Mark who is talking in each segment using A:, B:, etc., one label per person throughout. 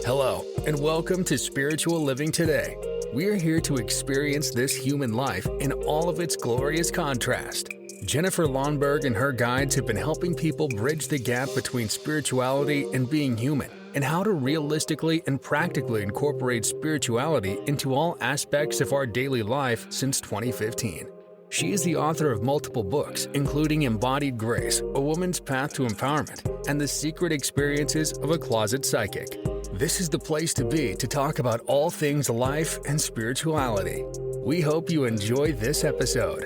A: Hello, and welcome to Spiritual Living Today. We are here to experience this human life in all of its glorious contrast. Jennifer Lonnberg and her guides have been helping people bridge the gap between spirituality and being human, and how to realistically and practically incorporate spirituality into all aspects of our daily life since 2015. She is the author of multiple books, including Embodied Grace, A Woman's Path to Empowerment, and The Secret Experiences of a Closet Psychic. This is the place to be to talk about all things life and spirituality. We hope you enjoy this episode.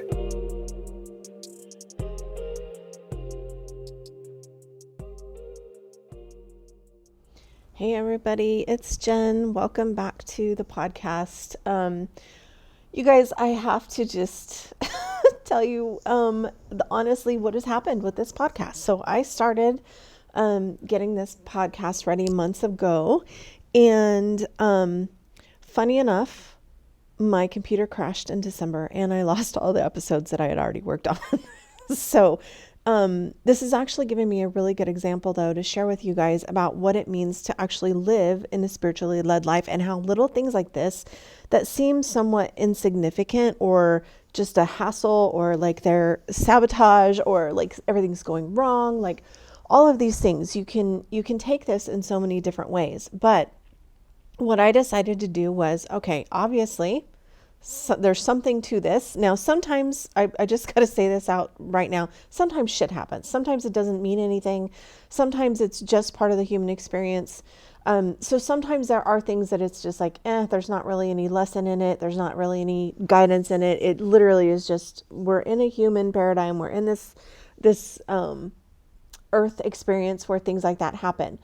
B: Hey everybody, it's Jen. Welcome back to the podcast. You guys, I have to just tell you honestly what has happened with this podcast. So I started getting this podcast ready months ago, and funny enough, my computer crashed in December and I lost all the episodes that I had already worked on. So this is actually giving me a really good example, though, to share with you guys about what it means to actually live in a spiritually led life, and how little things like this that seem somewhat insignificant or just a hassle, or like they're sabotage, or like everything's going wrong, like all of these things, you can take this in so many different ways. But what I decided to do was, okay, obviously, so there's something to this. Now, sometimes, I just got to say this out right now, sometimes shit happens. Sometimes it doesn't mean anything. Sometimes it's just part of the human experience. So sometimes there are things that it's just like, there's not really any lesson in it. There's not really any guidance in it. It literally is just, we're in a human paradigm. We're in this earth experience where things like that happen.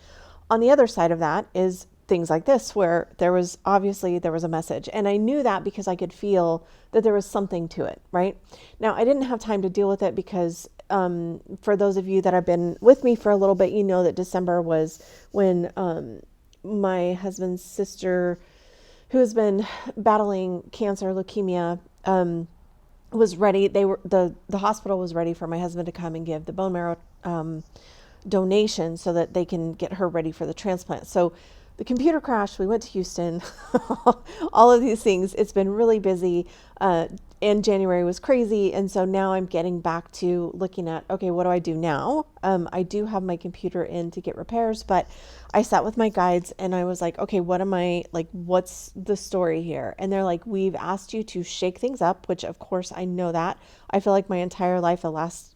B: On the other side of that is things like this, where there was a message, and I knew that because I could feel that there was something to it. Right now, I didn't have time to deal with it because for those of you that have been with me for a little bit, you know that December was when my husband's sister, who has been battling cancer, leukemia, was ready. The hospital was ready for my husband to come and give the bone marrow donation so that they can get her ready for the transplant. So the computer crashed. We went to Houston, all of these things. It's been really busy. And January was crazy. And so now I'm getting back to looking at, okay, what do I do now? I do have my computer in to get repairs, but I sat with my guides and I was like, okay, what's the story here? And they're like, we've asked you to shake things up, which of course I know that. I feel like my entire life, the last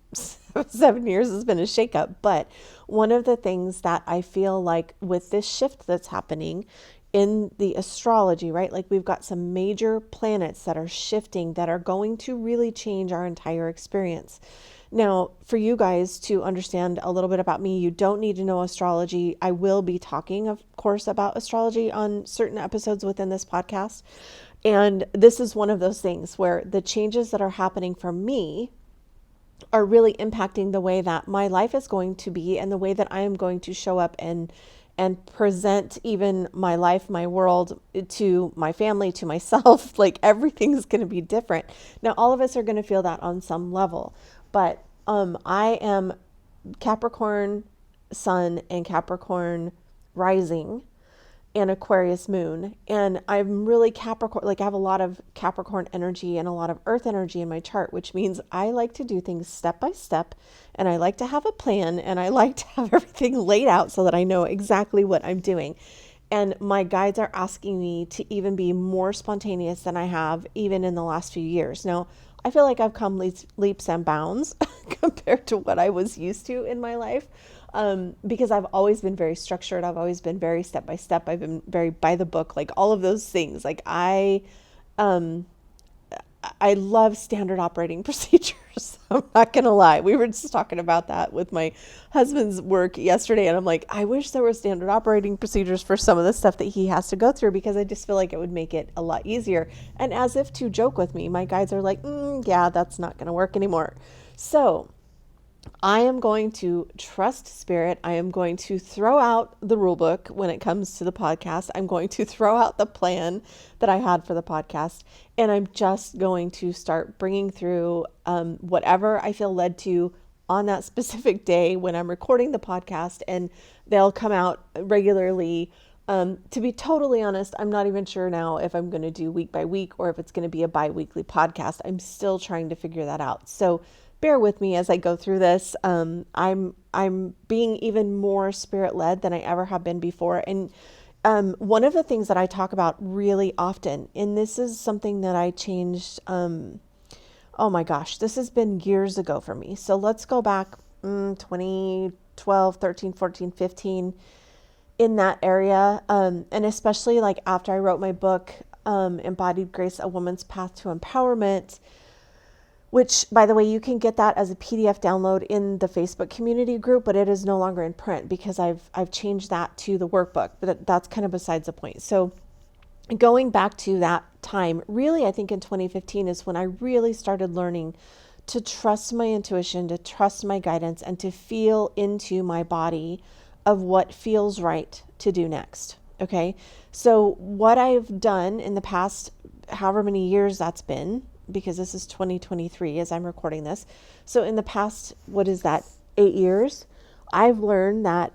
B: 7 years, has been a shakeup. But one of the things that I feel like with this shift that's happening in the astrology, right? Like we've got some major planets that are shifting that are going to really change our entire experience. Now, for you guys to understand a little bit about me, you don't need to know astrology. I will be talking, of course, about astrology on certain episodes within this podcast. And this is one of those things where the changes that are happening for me are really impacting the way that my life is going to be, and the way that I am going to show up and present even my life, my world, to my family, to myself. Like everything's going to be different. Now, all of us are going to feel that on some level, but I am Capricorn sun and Capricorn rising and Aquarius moon. And I'm really Capricorn, like I have a lot of Capricorn energy and a lot of earth energy in my chart, which means I like to do things step by step, and I like to have a plan, and I like to have everything laid out so that I know exactly what I'm doing. And my guides are asking me to even be more spontaneous than I have even in the last few years. Now, I feel like I've come leaps and bounds compared to what I was used to in my life. Because I've always been very structured. I've always been very step by step. I've been very by the book, like all of those things. Like I love standard operating procedures. I'm not going to lie. We were just talking about that with my husband's work yesterday. And I'm like, I wish there were standard operating procedures for some of the stuff that he has to go through, because I just feel like it would make it a lot easier. And as if to joke with me, my guides are like, yeah, that's not going to work anymore. So I am going to trust spirit. I am going to throw out the rule book when it comes to the podcast. I'm going to throw out the plan that I had for the podcast, and I'm just going to start bringing through whatever I feel led to on that specific day when I'm recording the podcast, and they'll come out regularly To be totally honest, I'm not even sure now if I'm going to do week by week or if it's going to be a bi-weekly podcast. I'm still trying to figure that out. So bear with me as I go through this. I'm being even more spirit-led than I ever have been before. And one of the things that I talk about really often, and this is something that I changed, oh my gosh, this has been years ago for me. So let's go back 2012, 13, 14, 15, in that area. And especially like after I wrote my book, Embodied Grace, A Woman's Path to Empowerment, which, by the way, you can get that as a PDF download in the Facebook community group, but it is no longer in print because I've changed that to the workbook, but that's kind of besides the point. So going back to that time, really, I think in 2015 is when I really started learning to trust my intuition, to trust my guidance, and to feel into my body of what feels right to do next. Okay. So what I've done in the past, however many years that's been, because this is 2023 as I'm recording this. So in the past, what is that, 8 years, I've learned that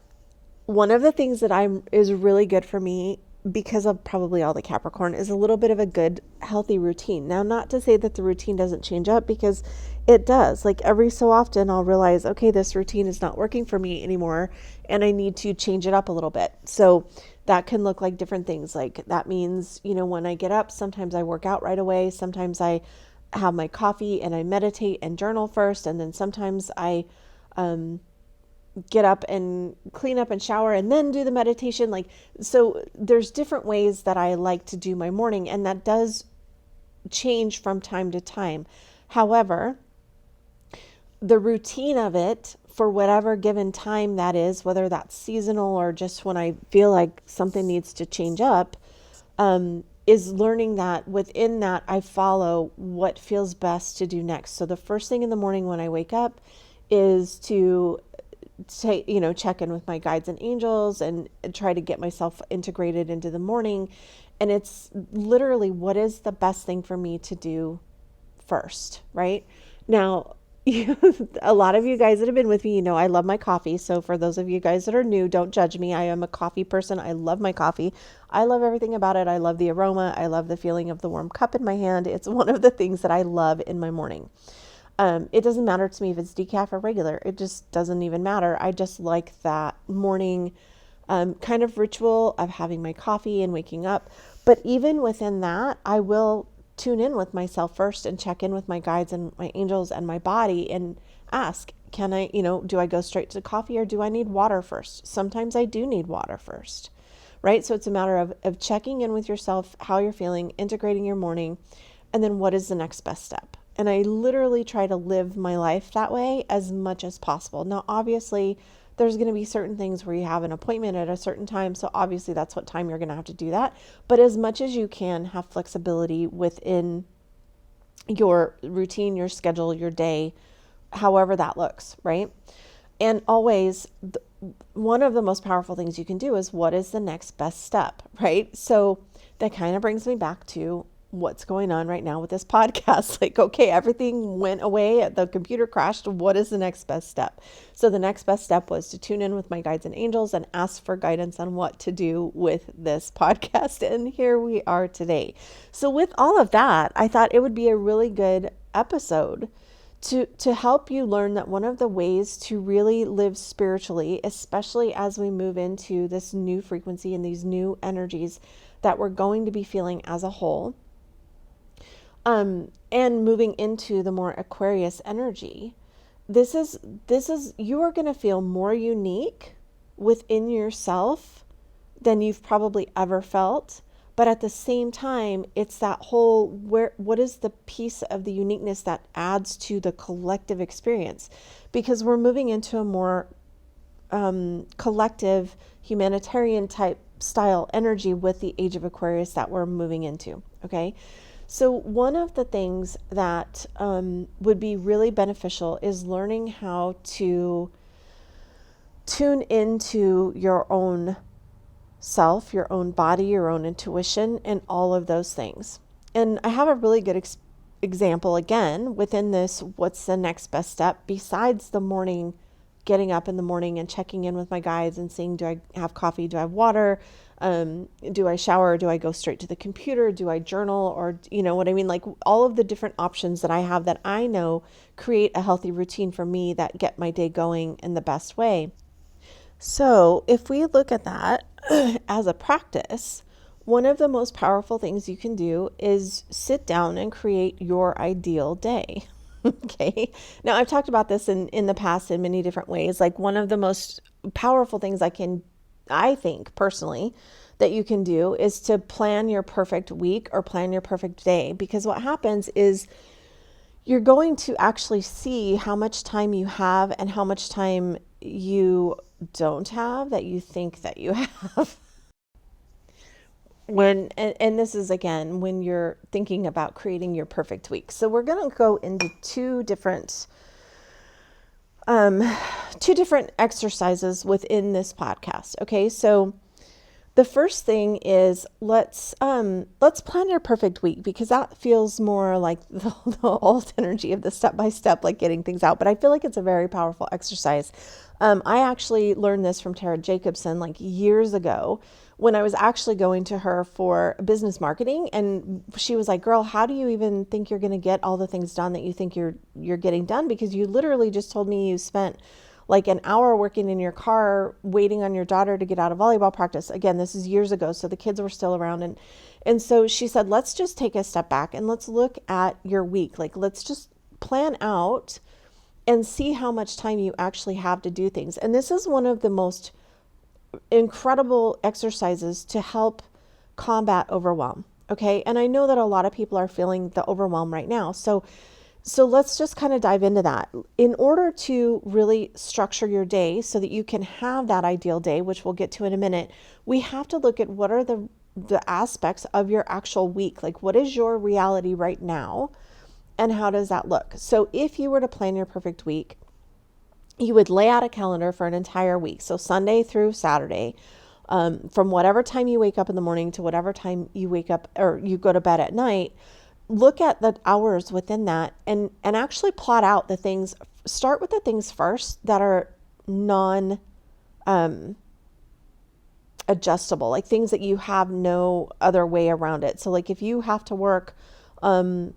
B: one of the things that is really good for me, because of probably all the Capricorn, is a little bit of a good, healthy routine. Now, not to say that the routine doesn't change up, because it does. Like every so often I'll realize, okay, this routine is not working for me anymore and I need to change it up a little bit. So that can look like different things. Like that means, when I get up, sometimes I work out right away. Sometimes I have my coffee and I meditate and journal first. And then sometimes I get up and clean up and shower and then do the meditation. So there's different ways that I like to do my morning, and that does change from time to time. However, the routine of it for whatever given time that is, whether that's seasonal or just when I feel like something needs to change up, is learning that within that I follow what feels best to do next. So the first thing in the morning when I wake up is to check in with my guides and angels and try to get myself integrated into the morning. And it's literally, what is the best thing for me to do first, right? Now, a lot of you guys that have been with me, I love my coffee. So for those of you guys that are new, don't judge me. I am a coffee person. I love my coffee. I love everything about it. I love the aroma. I love the feeling of the warm cup in my hand. It's one of the things that I love in my morning. It doesn't matter to me if it's decaf or regular. It just doesn't even matter. I just like that morning kind of ritual of having my coffee and waking up. But even within that, I will tune in with myself first and check in with my guides and my angels and my body and ask, can I, do I go straight to coffee or do I need water first? Sometimes I do need water first, right? So it's a matter of checking in with yourself, how you're feeling, integrating your morning, and then what is the next best step? And I literally try to live my life that way as much as possible. Now, obviously, there's going to be certain things where you have an appointment at a certain time. So obviously that's what time you're going to have to do that. But as much as you can, have flexibility within your routine, your schedule, your day, however that looks, right? And always, one of the most powerful things you can do is, what is the next best step, right? So that kind of brings me back to what's going on right now with this podcast. Like, okay, everything went away. The computer crashed. What is the next best step? So the next best step was to tune in with my guides and angels and ask for guidance on what to do with this podcast. And here we are today. So with all of that, I thought it would be a really good episode to help you learn that one of the ways to really live spiritually, especially as we move into this new frequency and these new energies that we're going to be feeling as a whole, and moving into the more Aquarius energy, this is you are going to feel more unique within yourself than you've probably ever felt. But at the same time, it's that whole, what is the piece of the uniqueness that adds to the collective experience? Because we're moving into a more collective, humanitarian type style energy with the age of Aquarius that we're moving into. Okay. So one of the things that would be really beneficial is learning how to tune into your own self, your own body, your own intuition, and all of those things. And I have a really good example again within this, what's the next best step besides the morning getting up in the morning and checking in with my guides and seeing, do I have coffee? Do I have water? Do I shower? Do I go straight to the computer? Do I journal? Or, you know what I mean? Like all of the different options that I have that I know create a healthy routine for me that get my day going in the best way. So if we look at that as a practice, one of the most powerful things you can do is sit down and create your ideal day. Okay. Now I've talked about this in the past in many different ways. Like one of the most powerful things I think personally that you can do is to plan your perfect week or plan your perfect day. Because what happens is you're going to actually see how much time you have and how much time you don't have that you think that you have. And this is again when you're thinking about creating your perfect week. So we're going to go into two different exercises within this podcast. Okay, so the first thing is let's plan your perfect week, because that feels more like the old energy of the step-by-step, like getting things out. But I feel like it's a very powerful exercise. I actually learned this from Tara Jacobson like years ago when I was actually going to her for business marketing. And she was like, girl, how do you even think you're going to get all the things done that you think you're getting done? Because you literally just told me you spent like an hour working in your car, waiting on your daughter to get out of volleyball practice. Again, this is years ago, so the kids were still around. And so she said, let's just take a step back and let's look at your week. Like, let's just plan out and see how much time you actually have to do things. And this is one of the most incredible exercises to help combat overwhelm. Okay. And I know that a lot of people are feeling the overwhelm right now. So let's just kind of dive into that. In order to really structure your day so that you can have that ideal day, which we'll get to in a minute, we have to look at what are the aspects of your actual week. Like, what is your reality right now? And how does that look? So if you were to plan your perfect week, you would lay out a calendar for an entire week. So Sunday through Saturday, from whatever time you wake up in the morning to whatever time you wake up or you go to bed at night, look at the hours within that and actually plot out the things. Start with the things first that are adjustable, like things that you have no other way around it. So like if you have to work on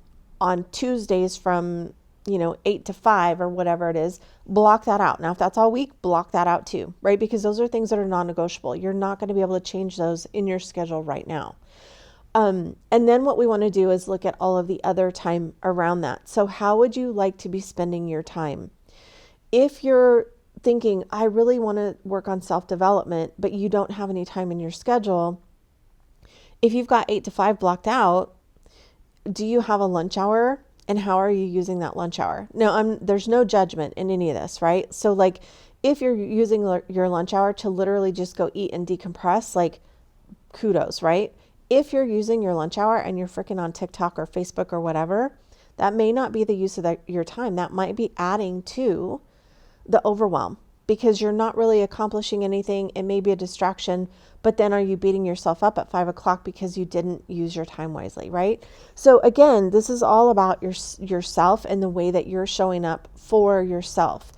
B: Tuesdays from 8 to 5 or whatever it is, block that out. Now, if that's all week, block that out too, right? Because those are things that are non-negotiable. You're not going to be able to change those in your schedule right now. And then what we want to do is look at all of the other time around that. So how would you like to be spending your time? If you're thinking, I really want to work on self-development, but you don't have any time in your schedule, if you've got 8 to 5 blocked out, do you have a lunch hour? And how are you using that lunch hour? Now, there's no judgment in any of this, right? So like if you're using your lunch hour to literally just go eat and decompress, like kudos, right? If you're using your lunch hour and you're freaking on TikTok or Facebook or whatever, that may not be the use of your time. That might be adding to the overwhelm because you're not really accomplishing anything. It may be a distraction, but then are you beating yourself up at 5 o'clock because you didn't use your time wisely, right? So again, this is all about yourself and the way that you're showing up for yourself.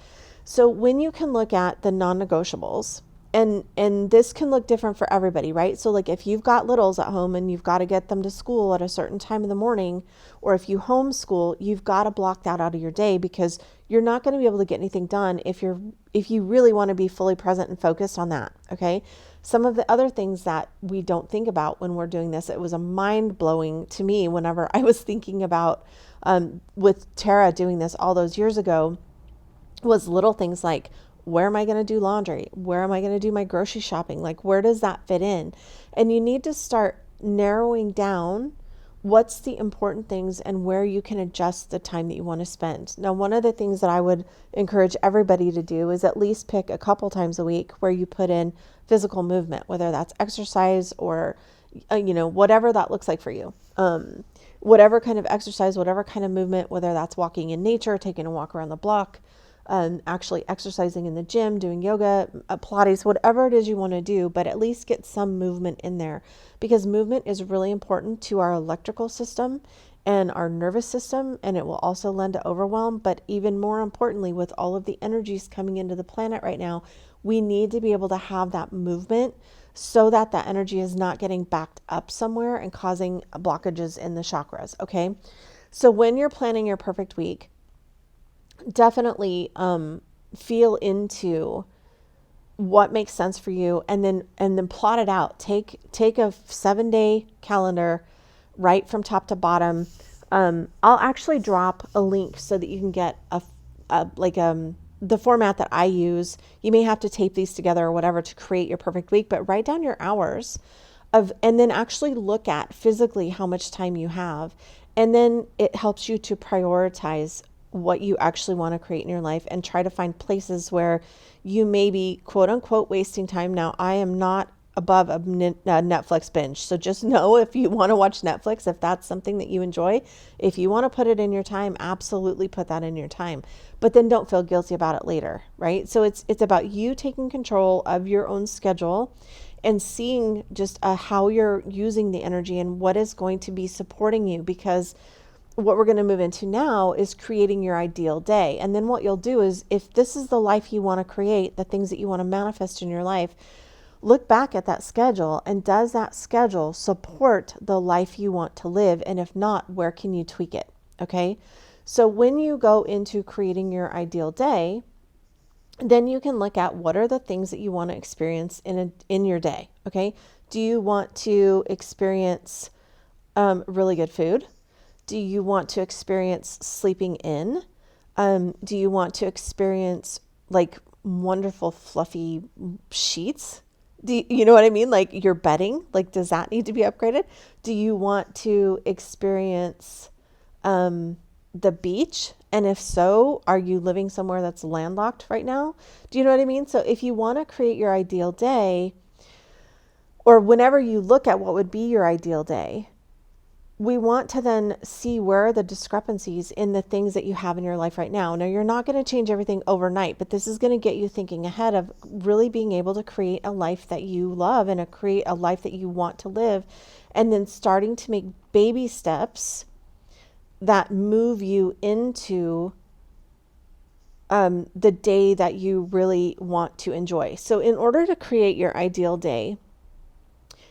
B: So when you can look at the non-negotiables, and this can look different for everybody, right? So like if you've got littles at home and you've got to get them to school at a certain time in the morning, or if you homeschool, you've got to block that out of your day because you're not going to be able to get anything done if you really want to be fully present and focused on that, okay? Some of the other things that we don't think about when we're doing this, it was a mind-blowing to me whenever I was thinking about with Tara doing this all those years ago, was little things like, where am I going to do laundry? Where am I going to do my grocery shopping? Like, where does that fit in? And you need to start narrowing down what's the important things and where you can adjust the time that you want to spend. Now, one of the things that I would encourage everybody to do is at least pick a couple times a week where you put in physical movement, whether that's exercise or, whatever that looks like for you. Whatever kind of exercise, whatever kind of movement, whether that's walking in nature, taking a walk around the block, actually exercising in the gym, doing yoga, Pilates, whatever it is you want to do, but at least get some movement in there because movement is really important to our electrical system and our nervous system, and it will also lend to overwhelm. But even more importantly, with all of the energies coming into the planet right now, we need to be able to have that movement so that that energy is not getting backed up somewhere and causing blockages in the chakras. Okay. So when you're planning your perfect week, definitely feel into what makes sense for you, and then plot it out. Take a 7-day calendar, right from top to bottom. I'll actually drop a link so that you can get the format that I use. You may have to tape these together or whatever to create your perfect week, but write down your hours and then actually look at physically how much time you have. And then it helps you to prioritize what you actually want to create in your life, and try to find places where you may be quote unquote wasting time. Now, I am not above a Netflix binge. So just know, if you want to watch Netflix, if that's something that you enjoy, if you want to put it in your time, absolutely put that in your time. But then don't feel guilty about it later, right? So it's about you taking control of your own schedule and seeing just how you're using the energy and what is going to be supporting you, because what we're going to move into now is creating your ideal day. And then what you'll do is, if this is the life you want to create, the things that you want to manifest in your life, look back at that schedule, and does that schedule support the life you want to live? And if not, where can you tweak it? Okay. So when you go into creating your ideal day, then you can look at what are the things that you want to experience in your day. Okay. Do you want to experience really good food? Do you want to experience sleeping in? Do you want to experience like wonderful fluffy sheets? You know what I mean? Like your bedding, like, does that need to be upgraded? Do you want to experience the beach? And if so, are you living somewhere that's landlocked right now? Do you know what I mean? So if you want to create your ideal day, or whenever you look at what would be your ideal day, we want to then see where are the discrepancies in the things that you have in your life right now. Now, you're not going to change everything overnight, but this is going to get you thinking ahead of really being able to create a life that you love and create a life that you want to live. And then starting to make baby steps that move you into the day that you really want to enjoy. So in order to create your ideal day,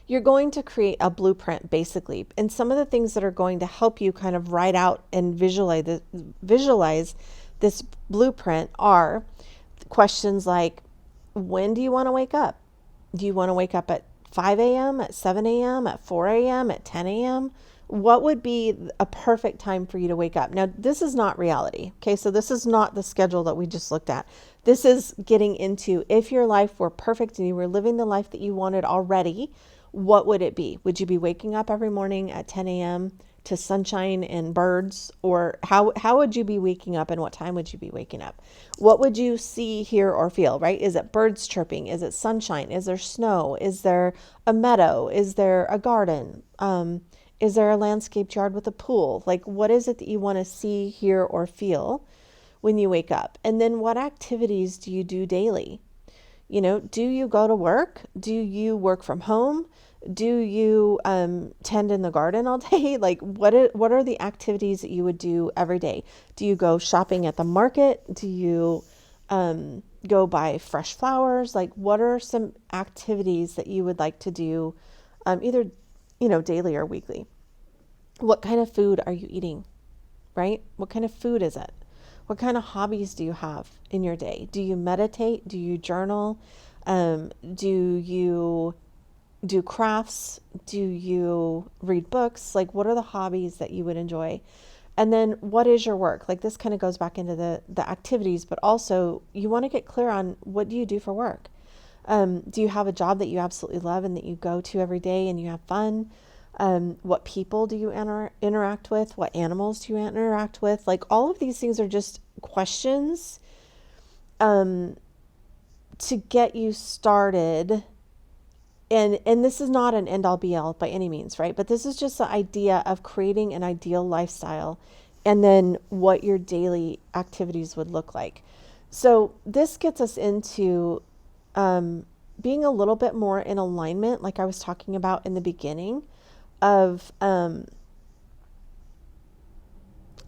B: you're going to create a blueprint, basically. And some of the things that are going to help you kind of write out and visualize this blueprint are questions like, when do you want to wake up? Do you want to wake up at 5 a.m., at 7 a.m., at 4 a.m., at 10 a.m.? What would be a perfect time for you to wake up? Now, this is not reality. Okay, so this is not the schedule that we just looked at. This is getting into, if your life were perfect and you were living the life that you wanted already, what would it be? Would you be waking up every morning at 10 a.m. to sunshine and birds? Or how would you be waking up, and what time would you be waking up? What would you see, hear, or feel, right? Is it birds chirping? Is it sunshine? Is there snow? Is there a meadow? Is there a garden? Is there a landscaped yard with a pool? Like, what is it that you want to see, hear, or feel when you wake up? And then what activities do you do daily? You know, do you go to work? Do you work from home? Do you tend in the garden all day? Like, what are the activities that you would do every day? Do you go shopping at the market? Do you go buy fresh flowers? Like, what are some activities that you would like to do either, daily or weekly? What kind of food are you eating, right? What kind of food is it? What kind of hobbies do you have in your day? Do you meditate? Do you journal? Do you do crafts? Do you read books? Like, what are the hobbies that you would enjoy? And then what is your work? Like, this kind of goes back into the activities, but also you want to get clear on, what do you do for work? Do you have a job that you absolutely love and that you go to every day and you have fun? What people do you interact with? What animals do you interact with? Like, all of these things are just questions to get you started. And this is not an end all be all by any means, right? But this is just the idea of creating an ideal lifestyle, and then what your daily activities would look like. So this gets us into being a little bit more in alignment, like I was talking about in the beginning, of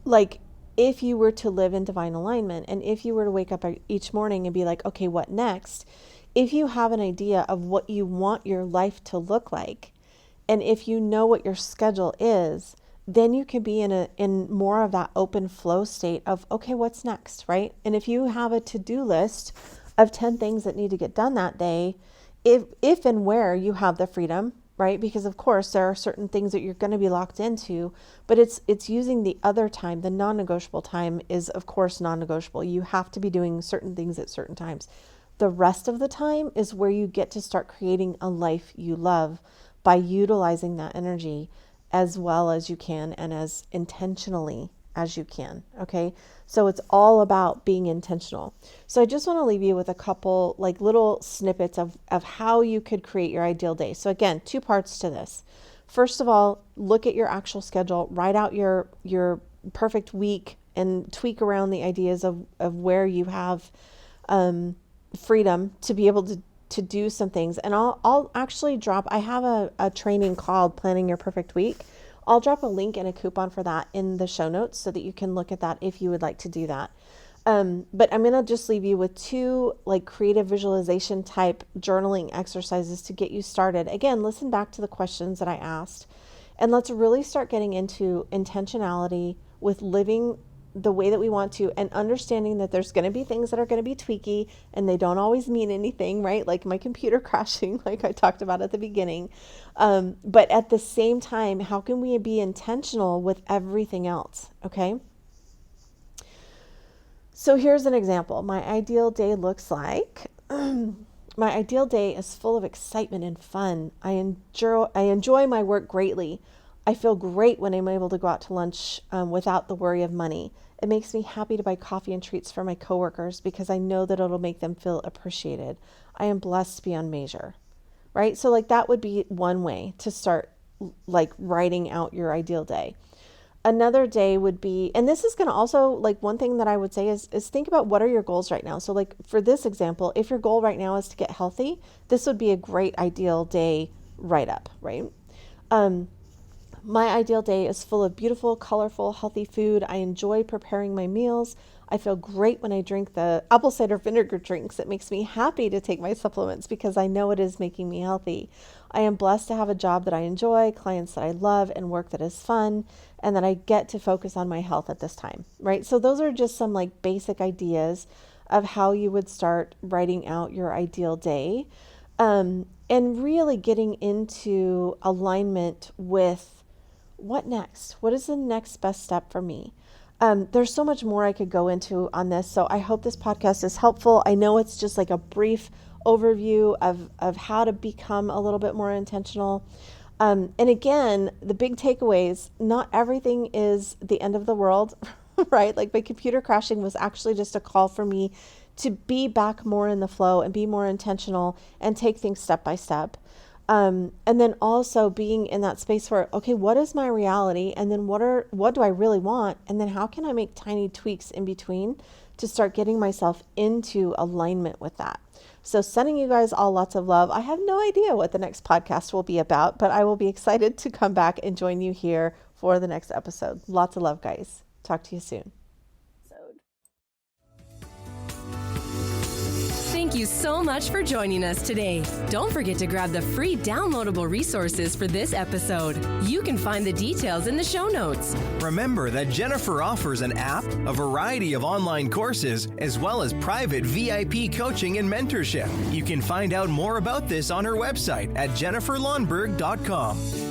B: like, if you were to live in divine alignment, and if you were to wake up each morning and be like, okay, what next? If you have an idea of what you want your life to look like, and if you know what your schedule is, then you can be in more of that open flow state of, okay, what's next, right? And if you have a to-do list of 10 things that need to get done that day, if and where you have the freedom, right? Because of course there are certain things that you're going to be locked into, but it's using the other time. The non-negotiable time is of course non-negotiable. You have to be doing certain things at certain times. The rest of the time is where you get to start creating a life you love by utilizing that energy as well as you can and as intentionally as you can. Okay. So it's all about being intentional. So I just want to leave you with a couple like little snippets of how you could create your ideal day. So again, 2 parts to this. First of all, look at your actual schedule, write out your perfect week and tweak around the ideas of where you have, freedom to be able to do some things. And I'll actually drop, I have a training called Planning Your Perfect Week. I'll drop a link and a coupon for that in the show notes so that you can look at that if you would like to do that. But I'm going to just leave you with 2 like creative visualization type journaling exercises to get you started. Again, listen back to the questions that I asked, and let's really start getting into intentionality with living the way that we want to, and understanding that there's going to be things that are going to be tweaky and they don't always mean anything, right? Like my computer crashing, like I talked about at the beginning. But at the same time, how can we be intentional with everything else? Okay. So here's an example. My ideal day looks like, my ideal day is full of excitement and fun. I enjoy my work greatly. I feel great when I'm able to go out to lunch without the worry of money. It makes me happy to buy coffee and treats for my coworkers because I know that it'll make them feel appreciated. I am blessed beyond measure, right? So like that would be one way to start like writing out your ideal day. Another day would be, and this is going to also, like one thing that I would say is think about what are your goals right now. So like for this example, if your goal right now is to get healthy, this would be a great ideal day write-up, right? My ideal day is full of beautiful, colorful, healthy food. I enjoy preparing my meals. I feel great when I drink the apple cider vinegar drinks. It makes me happy to take my supplements because I know it is making me healthy. I am blessed to have a job that I enjoy, clients that I love, and work that is fun, and that I get to focus on my health at this time, right? So those are just some like basic ideas of how you would start writing out your ideal day, and really getting into alignment with what next? What is the next best step for me? There's so much more I could go into on this. So I hope this podcast is helpful. I know it's just like a brief overview of how to become a little bit more intentional. And again, the big takeaways, not everything is the end of the world, right? Like my computer crashing was actually just a call for me to be back more in the flow and be more intentional and take things step by step. And then also being in that space where, okay, what is my reality? And then what do I really want? And then how can I make tiny tweaks in between to start getting myself into alignment with that? So sending you guys all lots of love. I have no idea what the next podcast will be about, but I will be excited to come back and join you here for the next episode. Lots of love, guys. Talk to you soon.
C: Thank you so much for joining us today. Don't forget to grab the free downloadable resources for this episode. You can find the details in the show notes.
D: Remember that Jennifer offers an app, a variety of online courses, as well as private VIP coaching and mentorship. You can find out more about this on her website at jenniferlonnberg.com.